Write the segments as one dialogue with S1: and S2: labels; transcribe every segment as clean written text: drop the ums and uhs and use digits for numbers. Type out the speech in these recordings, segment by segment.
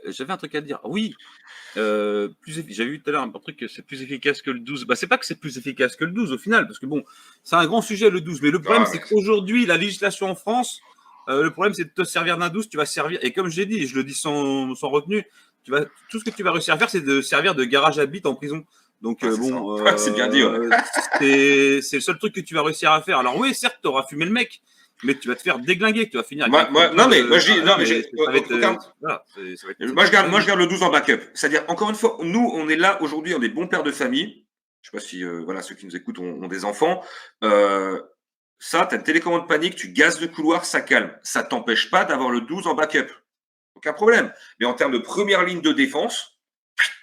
S1: J'avais un truc à te dire. Oui, j'avais vu tout à l'heure un truc que c'est plus efficace que le 12. Bah, c'est pas que c'est plus efficace que le 12 au final, parce que bon, c'est un grand sujet le 12. Mais le problème,
S2: Ah,
S1: c'est
S2: mais...
S1: qu'aujourd'hui, la législation en France, le problème, c'est de te servir d'un 12, tu vas servir. Et comme je l'ai dit, et je le dis sans retenue, tout ce que tu vas réussir à faire, c'est de servir de garage à bite en prison. Donc,
S2: Ouais, c'est ça. C'est bien dit, ouais.
S1: c'est le seul truc que tu vas réussir à faire. Alors, oui, certes, tu auras fumé le mec, mais tu vas te faire déglinguer, tu vas finir avec un
S2: Non,
S1: crédit.
S2: mais moi, je dis, non,
S1: Voilà,
S2: mais
S1: et ça va être.
S2: aucun,
S1: Voilà, ça va être
S2: moi, je
S1: vas-y.
S2: garde le 12 en backup. C'est-à-dire, encore une fois, nous, on est là aujourd'hui, on est bons pères de famille. Je sais pas si voilà, ceux qui nous écoutent ont des enfants. Euh, Ça, tu as une télécommande panique, tu gazes le couloir, ça calme. Ça t'empêche pas d'avoir le 12 en backup. Aucun problème. Mais en termes de première ligne de défense,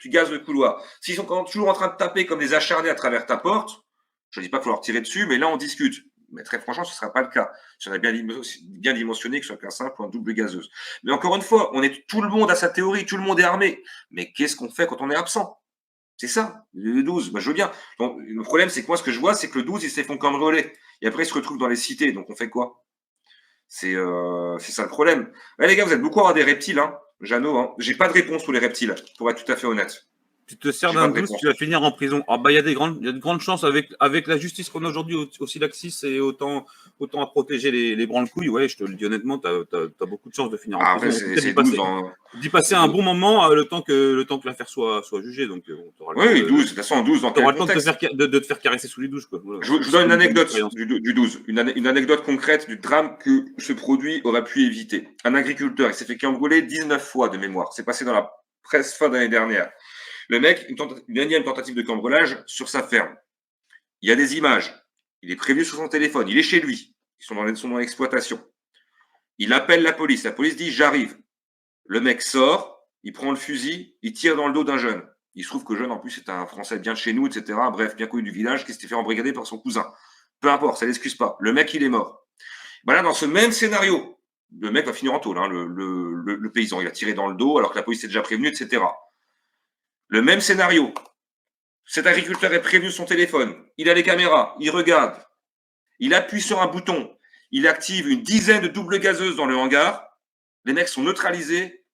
S2: tu gazes le couloir. S'ils sont toujours en train de taper comme des acharnés à travers ta porte, je ne dis pas qu'il faut leur tirer dessus, mais là, on discute. Mais très franchement, ce ne sera pas le cas. Si on a bien dimensionné, que ce soit qu'un simple ou un double gazeuse. Mais encore une fois, tout le monde a sa théorie, tout le monde est armé. Mais qu'est-ce qu'on fait quand on est absent? C'est ça, le 12. Bah, je veux bien. Donc, le problème, c'est que moi, ce que je vois, c'est que le 12, il s'est fait cambrioler. Et après, il se retrouve dans les cités. Donc, on fait quoi? C'est ça le problème. Ouais, les gars, vous êtes beaucoup à avoir des reptiles, hein. Jeannot, hein. J'ai pas de réponse pour les reptiles, pour être tout à fait honnête.
S1: Tu te sers
S2: J'ai pas
S1: d'un
S2: de
S1: 12,
S2: réponse.
S1: tu vas finir en prison. Ah bah il y a de grandes chances avec la justice qu'on a aujourd'hui aussi laxiste et autant à protéger les branle-couilles. Ouais, je te le dis honnêtement, t'as beaucoup de chances de finir en
S2: Ah, après,
S1: prison. En tout cas,
S2: c'est 12 ans.
S1: d'y passer
S2: C'est
S1: un
S2: 12.
S1: bon moment le temps que l'affaire soit jugée. Donc tu auras le
S2: Oui,
S1: temps
S2: oui, 12. De toute façon, 12 dans quel
S1: t'auras le temps de
S2: contexte?
S1: de te faire caresser sous les douches, quoi. Voilà,
S2: Je vous
S1: si
S2: donne une
S1: tu as
S2: anecdote
S1: l'expérience.
S2: du 12. Une anecdote concrète du drame que ce produit aurait pu éviter. Un agriculteur, il s'est fait cambrioler 19 fois de mémoire. C'est passé dans la presse fin d'année dernière. Le mec, une énième tentative de cambriolage sur sa ferme. Il y a des images. Il est prévenu sur son téléphone. Il est chez lui. Ils sont dans l'exploitation. Il appelle la police. La police dit j'arrive. Le mec sort, il prend le fusil, il tire dans le dos d'un jeune. Il se trouve que le jeune, en plus, c'est un Français bien de chez nous, etc. Bref, bien connu du village, qui s'était fait embrigader par son cousin. Peu importe, ça l'excuse pas. Le mec, il est mort. Ben là, dans ce même scénario, le mec va finir en tôle, hein, le paysan. Il a tiré dans le dos alors que la police est déjà prévenue, etc. Le même scénario. Cet agriculteur est prévenu sur son téléphone. Il a les caméras. Il regarde. Il appuie sur un bouton. Il active une dizaine de doubles gazeuses dans le hangar. Les mecs sont neutralisés.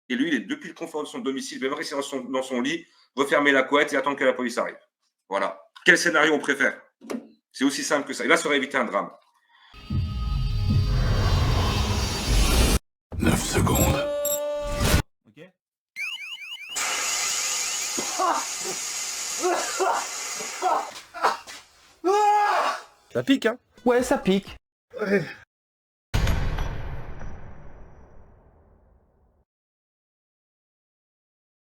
S2: Et lui, il est depuis le confort de son domicile, même resté dans son lit, refermer la couette et attendre que la police arrive. Voilà. Quel scénario on préfère? C'est aussi simple que ça. Et là, ça aurait évité un drame.
S3: 9 secondes.
S1: Ok.
S4: Ça pique, hein?
S5: Ouais, ça pique.
S4: Ouais.